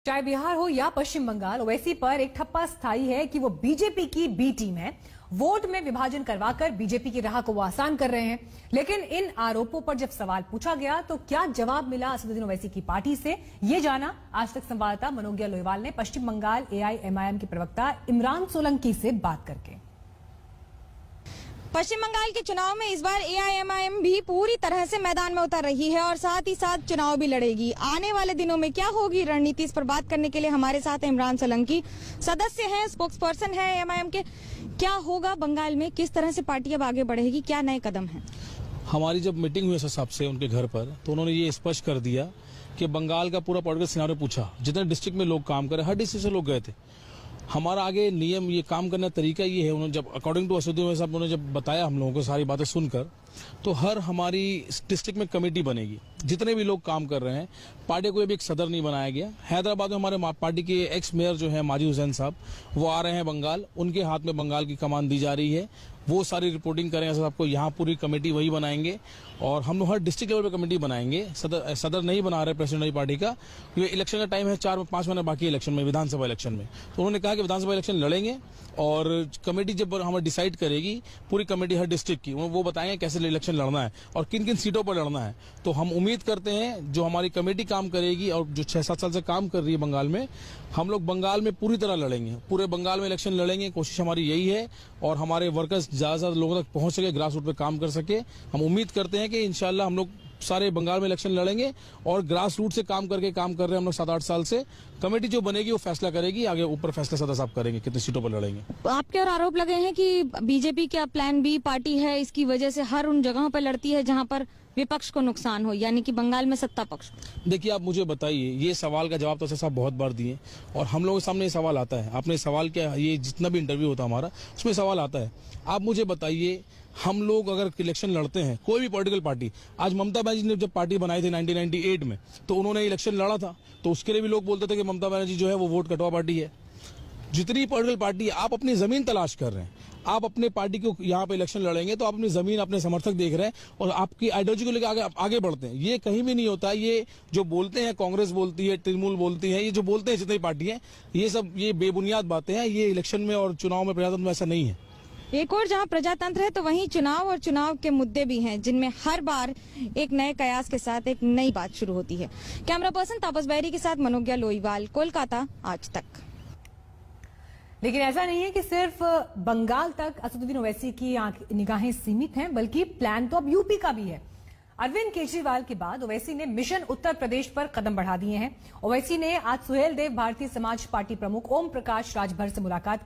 चाहे बिहार हो या पश्चिम बंगाल, ओवैसी पर एक ठप्पा स्थायी है कि वो बीजेपी की बी टीम है। वोट में विभाजन करवाकर बीजेपी की राह को वो आसान कर रहे हैं। लेकिन इन आरोपों पर जब सवाल पूछा गया तो क्या जवाब मिला असदुद्दीन ओवैसी की पार्टी से, ये जाना आज तक संवाददाता मनोज्ञा लोईवाल ने पश्चिम बंगाल एआईएमआईएम के प्रवक्ता इमरान सोलंकी से बात करके। पश्चिम बंगाल के चुनाव में इस बार एआईएमआईएम भी पूरी तरह से मैदान में उतर रही है और साथ ही साथ चुनाव भी लड़ेगी। आने वाले दिनों में क्या होगी रणनीति, इस पर बात करने के लिए हमारे साथ इमरान सोलंकी, सदस्य हैं, स्पोक्स पर्सन है एआईएमआईएम के। क्या होगा बंगाल में, किस तरह से पार्टी अब आगे बढ़ेगी, क्या नए कदम है? हमारी जब मीटिंग हुई साहब से उनके घर पर, तो उन्होंने ये स्पष्ट कर दिया कि बंगाल का पूरा पॉलिटिकल सिनेरियो पूछा। जितने डिस्ट्रिक्ट में लोग काम करे, हर डिस्ट्रिक्ट से लोग गए थे। हमारा आगे नियम, ये काम करने का तरीका ये है, उन्होंने जब अकॉर्डिंग टू असदुद्दीन साहब उन्होंने जब बताया हम लोगों को सारी बातें सुनकर, तो हर हमारी डिस्ट्रिक्ट में कमेटी बनेगी। जितने भी लोग काम कर रहे हैं, पार्टी को भी एक सदर नहीं बनाया गया। हैदराबाद में हमारे पार्टी के एक्स मेयर जो है माजी हुसैन साहब, वो आ रहे हैं बंगाल, उनके हाथ में बंगाल की कमान दी जा रही है। वो सारी रिपोर्टिंग करेंगे सबको, यहाँ पूरी कमेटी वही बनाएंगे और हम लोग हर डिस्ट्रिक्ट लेवल पे कमेटी बनाएंगे। सदर नहीं बना रहे प्रेसिडेंट पार्टी का, क्योंकि इलेक्शन का टाइम है, 4-5 महीने बाकी इलेक्शन में, विधानसभा इलेक्शन में। तो उन्होंने कहा कि विधानसभा इलेक्शन लड़ेंगे और कमेटी जब हमें डिसाइड करेगी, पूरी कमेटी हर डिस्ट्रिक्ट की, वो बताएंगे कैसे इलेक्शन लड़ना है और किन किन सीटों पर लड़ना है। तो हम उम्मीद करते हैं जो हमारी कमेटी काम करेगी और जो 6-7 साल से काम कर रही है बंगाल में, हम लोग बंगाल में पूरी तरह लड़ेंगे, पूरे बंगाल में इलेक्शन लड़ेंगे। कोशिश हमारी यही है और हमारे वर्कर्स ज्यादा से ज्यादा लोगों तक पहुंच सके, ग्रास रूट पे काम कर सके। हम उम्मीद करते हैं कि इंशाल्लाह हम लोग सारे बंगाल में इलेक्शन लड़ेंगे और ग्रास रूट से काम कर रहे हैं हम लोग 7-8 साल से। कमेटी जो बनेगी वो फैसला करेगी, आगे ऊपर फैसला सदस्य साहब करेंगे कितनी सीटों पर लड़ेंगे। आपके और आरोप लगे हैं कि बीजेपी क्या प्लान बी पार्टी है, इसकी वजह से हर उन जगहों पर लड़ती है जहां पर विपक्ष को नुकसान हो, यानी कि बंगाल में सत्ता पक्ष। देखिए, आप मुझे बताइए, ये सवाल का जवाब तो साहब बहुत बार दिए और हम लोगों के सामने ये सवाल आता है। आपने सवाल क्या, ये जितना भी इंटरव्यू होता हमारा, उसमें सवाल आता है। आप मुझे बताइए, हम लोग अगर इलेक्शन लड़ते हैं, कोई भी पॉलिटिकल पार्टी, आज ममता बनर्जी ने जब पार्टी बनाई थी 1998 में, तो उन्होंने इलेक्शन लड़ा था, तो उसके लिए भी लोग बोलते थे कि ममता बनर्जी जो है वो वोट कटवा पार्टी है। जितनी पॉलिटिकल पार्टी, आप अपनी जमीन तलाश कर रहे हैं, आप अपने पार्टी को यहाँ पे इलेक्शन लड़ेंगे तो आप अपनी जमीन, अपने समर्थक देख रहे हैं और आपकी आइडियोलॉजी को लेकर आगे बढ़ते हैं। ये कहीं भी नहीं होता। ये जो बोलते हैं, कांग्रेस बोलती है, तृणमूल बोलती है, ये जो बोलते हैं जितनी पार्टी है, ये सब ये बेबुनियाद बातें हैं। ये इलेक्शन में और चुनाव में प्रजातंत्र में ऐसा नहीं है। एक और जहां प्रजातंत्र है तो वहीं चुनाव और चुनाव के मुद्दे भी हैं, जिनमें हर बार एक नए कयास के साथ एक नई बात शुरू होती है। कैमरा पर्सन तापस बैरी के साथ मनोज्ञा लोईवाल, कोलकाता, आज तक। लेकिन ऐसा नहीं है कि सिर्फ बंगाल तक असदुद्दीन ओवैसी की निगाहें सीमित हैं, बल्कि प्लान तो अब यूपी का भी है। अरविंद केजरीवाल के बाद ओवैसी ने मिशन उत्तर प्रदेश पर कदम बढ़ा दिए हैं। ओवैसी ने आज सुहेलदेव भारतीय समाज पार्टी प्रमुख ओम प्रकाश राजभर से मुलाकात की।